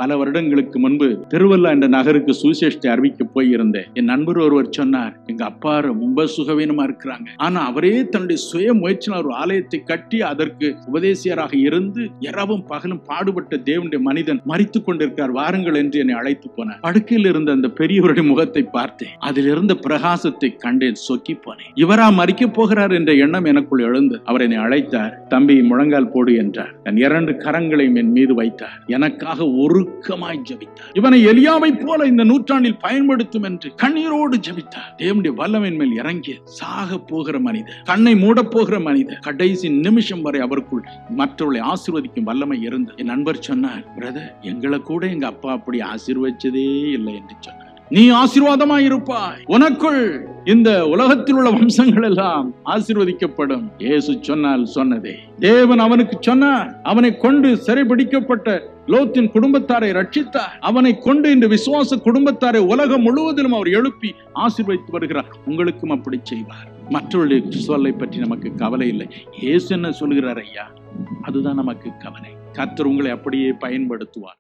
பல வருடங்களுக்கு முன்பு திருவள்ளா என்ற நகருக்கு சுவிசேஷத்தை அறிவிக்க போயிருந்தேன். என் நண்பர் ஒருவர் சொன்னார், எங்க அப்பா ரொம்ப சுகவீனமா இருக்கிறாங்க, ஆனா அவரே தன்னுடைய சுய முயற்சியில் ஒரு ஆலயத்தை கட்டி அதற்கு உபதேசியராக இருந்து இரவும் பகலும் பாடுபட்ட தேவனுடைய மனிதன் மரித்துக் கொண்டிருக்கிறார், வாருங்கள் என்று என்னை அழைத்து போனார். படுக்கையில் இருந்த அந்த பெரியவருடைய முகத்தை பார்த்தேன், அதில் இருந்த பிரகாசத்தை கண்டேன், சொக்கி போனேன். இவரா மரிக்க போகிறார் என்ற எண்ணம் எனக்குள் எழுந்து அவர் என்னை அழைத்தார். தம்பி முழங்கால் போடு என்றார். தன் 2 கரங்களையும் என் மீது வைத்தார். எனக்காக உருக்கமாய் ஜெபித்தார். இவனை எலியாவை போல இந்த நூற்றாண்டில் பயன்படுத்தும் என்று கண்ணீரோடு ஜெபித்தார். தேவனுடைய வல்லமையின் மேல் இறங்கிய சாக போகிற மனிதர், கண்ணை மூட போகிற மனிதர், கடைசி நிமிஷம் வரை அவருக்குள் மற்றவர்களை ஆசீர்வதிக்கும் வல்லமை இருந்தது. என் நண்பர் சொன்னார், பிரதர், எங்களை கூட எங்க அப்பா அப்படி ஆசீர்வதிச்சதே இல்லை என்று சொன்னார். நீ ஆசீர்வாதமாய் இருப்பாய், உனக்குள் இந்த உலகத்தில் உள்ள வம்சங்கள் எல்லாம் ஆசீர்வதிக்கப்படும். இயேசு சொன்னால் சொன்னதே. தேவன் அவனுக்கு சொன்னார், அவனை கொண்டு சிறைபிடிக்கப்பட்ட லோத்தின் குடும்பத்தாரை ரட்சித்தார். அவனை கொண்டு இந்த விசுவாச குடும்பத்தாரை உலகம் முழுவதிலும் அவர் எழுப்பி ஆசீர்வதித்து வருகிறார். உங்களுக்கும் அப்படி செய்வார். மற்றவர்களுடைய சொல்லை பற்றி நமக்கு கவலை இல்லை. இயேசு என்ன சொல்கிறார் ஐயா, அதுதான் நமக்கு கவலை. கர்த்தர் உங்களை அப்படியே பயன்படுத்துவார்.